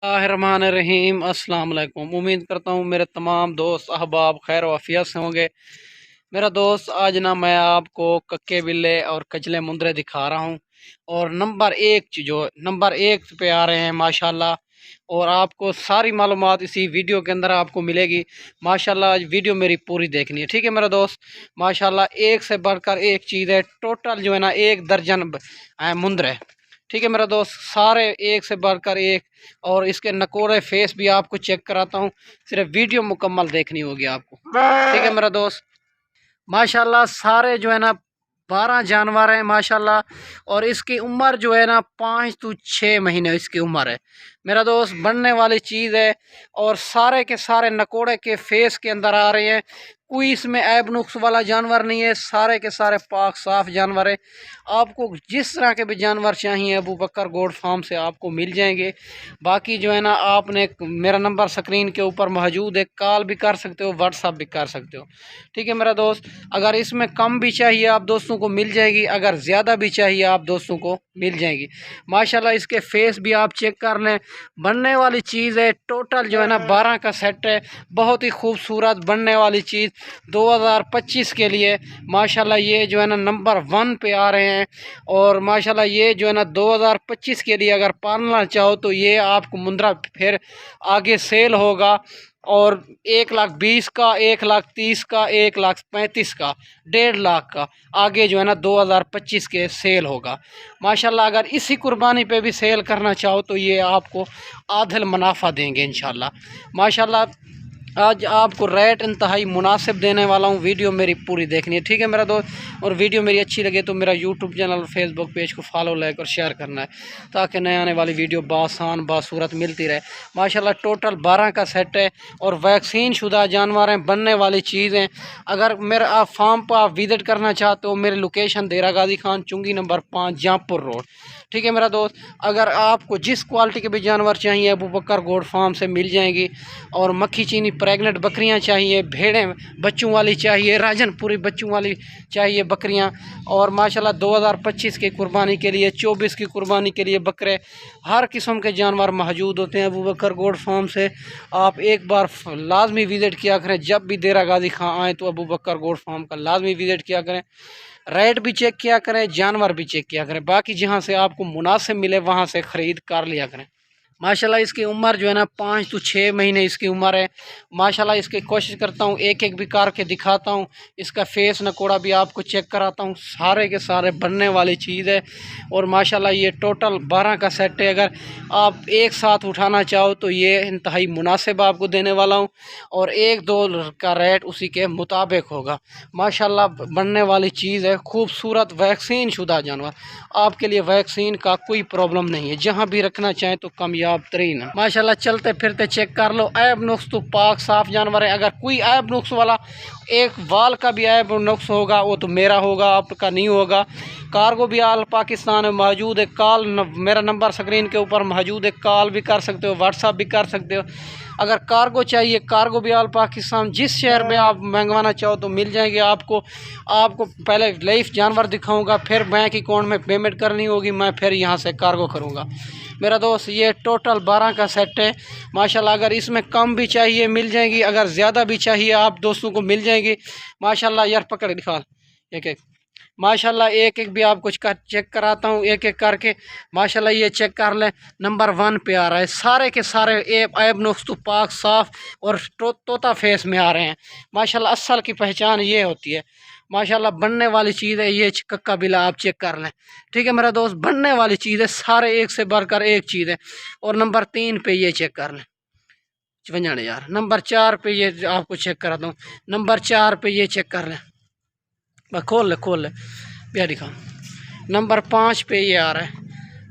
रहीम अस्सलाम वालेकुम। उम्मीद करता हूँ मेरे तमाम दोस्त अहबाब खैर वाफियत से होंगे। मेरा दोस्त आज ना मैं आपको कक्के बिल्ले और कचले मुंदरे दिखा रहा हूँ। और नंबर एक पे आ रहे हैं माशाल्लाह। और आपको सारी मालूमात इसी वीडियो के अंदर आपको मिलेगी माशाल्लाह। आज वीडियो मेरी पूरी देखनी है, ठीक है मेरा दोस्त। माशाल्लाह एक से बढ़कर एक चीज़ है, टोटल जो है ना 1 दर्जन मुंदरे, ठीक है मेरा दोस्त। सारे एक से बढ़कर एक। और इसके नकोरे फेस भी आपको चेक कराता हूँ, सिर्फ वीडियो मुकम्मल देखनी होगी आपको, ठीक है मेरा दोस्त। माशाल्लाह सारे जो है ना 12 जानवर हैं माशाल्लाह। और इसकी उम्र जो है ना 5 से 6 महीने इसकी उम्र है मेरा दोस्त। बनने वाली चीज़ है। और सारे के सारे नकोड़े के फेस के अंदर आ रहे हैं। कोई इसमें ऐब नुक्स वाला जानवर नहीं है, सारे के सारे पाक साफ जानवर है। आपको जिस तरह के भी जानवर चाहिए अबू बकर गोड फार्म से आपको मिल जाएंगे। बाकी जो है ना आपने मेरा नंबर स्क्रीन के ऊपर मौजूद है, कॉल भी कर सकते हो, व्हाट्सअप भी कर सकते हो, ठीक है मेरा दोस्त। अगर इसमें कम भी चाहिए आप दोस्तों को मिल जाएगी, अगर ज़्यादा भी चाहिए आप दोस्तों को मिल जाएगी माशाल्लाह। इसके फेस भी आप चेक कर लें, बनने वाली चीज़ है। टोटल जो है ना 12 का सेट है, बहुत ही खूबसूरत बनने वाली चीज़ 2025 के लिए माशाल्लाह। ये जो है ना नंबर 1 पे आ रहे हैं। और माशाल्लाह ये जो है ना 2025 के लिए अगर पालना चाहो तो ये आपको मुंद्रा फिर आगे सेल होगा। और 1,20,000 का, 1,30,000 का, 1,35,000 का, 1,50,000 का आगे जो है ना 2025 के सेल होगा माशाल्लाह। अगर इसी कुर्बानी पे भी सेल करना चाहो तो ये आपको आधल मुनाफा देंगे इंशाल्लाह माशाल्लाह। आज आपको रेट इंतहाई मुनासिब देने वाला हूँ, वीडियो मेरी पूरी देखनी है, ठीक है मेरा दोस्त। और वीडियो मेरी अच्छी लगे तो मेरा यूट्यूब चैनल और फेसबुक पेज को फॉलो लाइक और शेयर करना है, ताकि नए आने वाली वीडियो बासान बासूरत मिलती रहे माशाल्लाह। टोटल 12 का सेट है। और वैक्सीन शुदा जानवर हैं, बनने वाली चीज़ें। अगर मेरे आप फार्म पर आप विज़िट करना चाहते हो, मेरी लोकेशन देरा गाजी खान चुंगी नंबर 5 जामपुर रोड, ठीक है मेरा दोस्त। अगर आपको जिस क्वालिटी के भी जानवर चाहिए अबू बकर गोड फार्म से मिल जाएंगी। और मक्खी चीनी प्रेग्नेंट बकरियां चाहिए, भेड़ें बच्चों वाली चाहिए, राजनपुरी बच्चों वाली चाहिए बकरियां। और माशाल्लाह 2025 की कुर्बानी के लिए, 24 की कुर्बानी के लिए बकरे, हर किस्म के जानवर मौजूद होते हैं अबू बकर गोड फार्म से। आप एक बार लाजमी विज़िट किया करें, जब भी देरा गाजी खां आए तो अबू बकर गोड फार्म का लाजमी विज़िट किया करें। रेट भी चेक किया करें, जानवर भी चेक किया करें। बाकी जहाँ से आपको मुनासिब मिले वहाँ से ख़रीद कर लिया करें माशाल्लाह। इसकी उम्र जो है ना 5 से 6 महीने इसकी उम्र है माशाल्लाह। इसकी कोशिश करता हूँ एक एक भी करके दिखाता हूँ। इसका फेस नकोड़ा भी आपको चेक कराता हूँ, सारे के सारे बनने वाली चीज़ है। और माशाल्लाह ये टोटल 12 का सेट है। अगर आप एक साथ उठाना चाहो तो ये इंतहाई मुनासिब आपको देने वाला हूँ। और 1-2 का रेट उसी के मुताबिक होगा माशाल्लाह। बनने वाली चीज़ है, खूबसूरत वैक्सीन शुदा जानवर। आपके लिए वैक्सीन का कोई प्रॉब्लम नहीं है, जहाँ भी रखना चाहें तो कामयाब तरीन है माशाल्लाह। चलते फिरते चेक कर लो, ऐब नुक्स तो पाक साफ जानवर है। अगर कोई ऐब नुक्स वाला एक वाल का भी ऐब नुक्स होगा वो तो मेरा होगा, आपका नहीं होगा। कार्गो भी आल पाकिस्तान में मौजूद है। मेरा नंबर स्क्रीन के ऊपर मौजूद है, कॉल भी कर सकते हो, व्हाट्सअप भी कर सकते हो। अगर कार्गो चाहिए, कार्गो भी आल पाकिस्तान जिस शहर में आप मंगवाना चाहो तो मिल जाएंगे आपको। आपको पहले लाइफ जानवर दिखाऊंगा, फिर बैंक अकाउंट में पेमेंट करनी होगी, मैं फिर यहाँ से कार्गो करूँगा मेरा दोस्त। ये टोटल 12 का सेट है माशाल्लाह। अगर इसमें कम भी चाहिए मिल जाएगी, अगर ज़्यादा भी चाहिए आप दोस्तों को मिल जाएगी माशाल्लाह। यार पकड़ दिखा एक एक माशाल्लाह, एक एक भी आप कुछ का चेक कराता हूँ एक एक करके माशाल्लाह। ये चेक कर लें, नंबर 1 पे आ रहा है। सारे के सारे ऐब नुक्स तो पाक साफ और तोता फेस में आ रहे हैं माशाल्लाह। असल की पहचान ये होती है माशाल्लाह। बनने वाली चीज़ है ये कक्का बिला, आप चेक कर लें, ठीक है मेरा दोस्त। बनने वाली चीज़ है, सारे एक से बढ़कर एक चीज़ है। और नंबर 3 पे ये चेक कर लें 55,000। नंबर 4 पे ये आपको चेक कराता हूँ, नंबर 4 पे ये चेक कर लें, बस खोल ले प्यारी खान। नंबर 5 पे ये आ रहा है,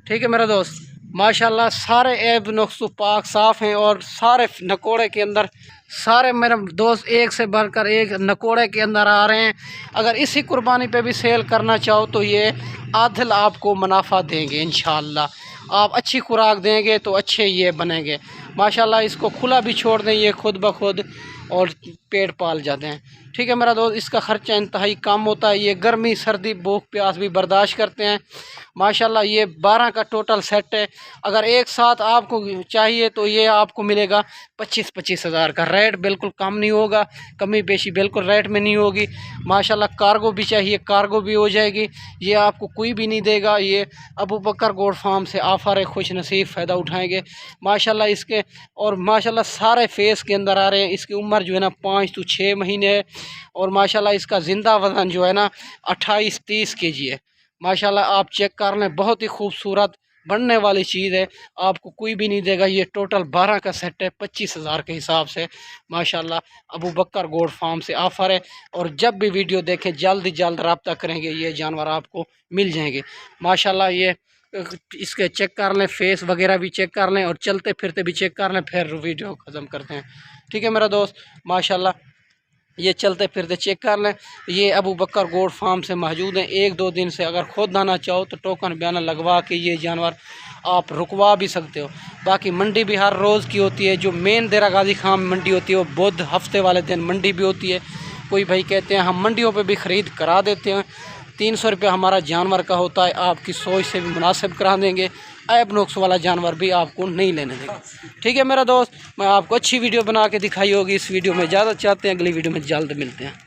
ठीक है मेरा दोस्त। माशाल्लाह सारे ऐब नुक्स पाक साफ़ हैं। और सारे नकोड़े के अंदर सारे मेरे दोस्त एक से बढ़कर एक नकोड़े के अंदर आ रहे हैं। अगर इसी कुर्बानी पे भी सेल करना चाहो तो ये आधल आपको मुनाफा देंगे इंशाल्लाह। आप अच्छी खुराक देंगे तो अच्छे ये बनेंगे माशाल्लाह। इसको खुला भी छोड़ दें, ये खुद ब खुद और पेट पाल जाते हैं। ठीक है मेरा दोस्त, इसका ख़र्चा इंतहाई कम होता है। ये गर्मी सर्दी भूख प्यास भी बर्दाश्त करते हैं माशाल्लाह। ये 12 का टोटल सेट है। अगर एक साथ आपको चाहिए तो ये आपको मिलेगा 25-25 हज़ार का। रेट बिल्कुल कम नहीं होगा, कमी पेशी बिल्कुल रेट में नहीं होगी माशाल्लाह। कार्गो भी चाहिए, कार्गो भी हो जाएगी। ये आपको कोई भी नहीं देगा। ये अबू बकर गोट फार्म से ऑफ़र है, खुश नसीब फ़ायदा उठाएंगे माशाल्लाह इसके। और माशाल्लाह सारे फेस के अंदर आ रहे हैं। इसकी उम्र जो है ना 5 से 6 महीने है। और माशाल्लाह इसका ज़िंदा वज़न जो है ना 28-30 kg है माशाल्लाह। आप चेक कर लें, बहुत ही खूबसूरत बनने वाली चीज़ है, आपको कोई भी नहीं देगा। ये टोटल 12 का सेट है 25 हज़ार के हिसाब से माशाल्लाह। अबू बकर गोट फार्म से ऑफ़र है। और जब भी वीडियो देखें जल्द ही जल्द रब्ता करेंगे, ये जानवर आपको मिल जाएंगे माशाल्लाह। ये इसके चेक कर लें, फेस वगैरह भी चेक कर लें और चलते फिरते भी चेक कर लें, फिर वीडियो ख़त्म करते हैं। ठीक है मेरा दोस्त माशाल्लाह, ये चलते फिरते चेक कर लें। ये अबू बकर गोट फार्म से मौजूद हैं। 1-2 दिन से अगर ख़ुद आना चाहो तो टोकन बयाना लगवा के ये जानवर आप रुकवा भी सकते हो। बाकी मंडी भी हर रोज़ की होती है। जो मेन देरा गाजी खां मंडी होती है वो बुध हफ्ते वाले दिन मंडी भी होती है। कोई भाई कहते हैं हम मंडियों पे भी ख़रीद करा देते हैं, 300 रुपये हमारा जानवर का होता है, आपकी सोच से भी मुनासिब करा देंगे। ऐब नुक्स वाला जानवर भी आपको नहीं लेने देंगे। ठीक है मेरा दोस्त, मैं आपको अच्छी वीडियो बना के दिखाई होगी। इस वीडियो में ज़्यादा चाहते हैं, अगली वीडियो में जल्द मिलते हैं।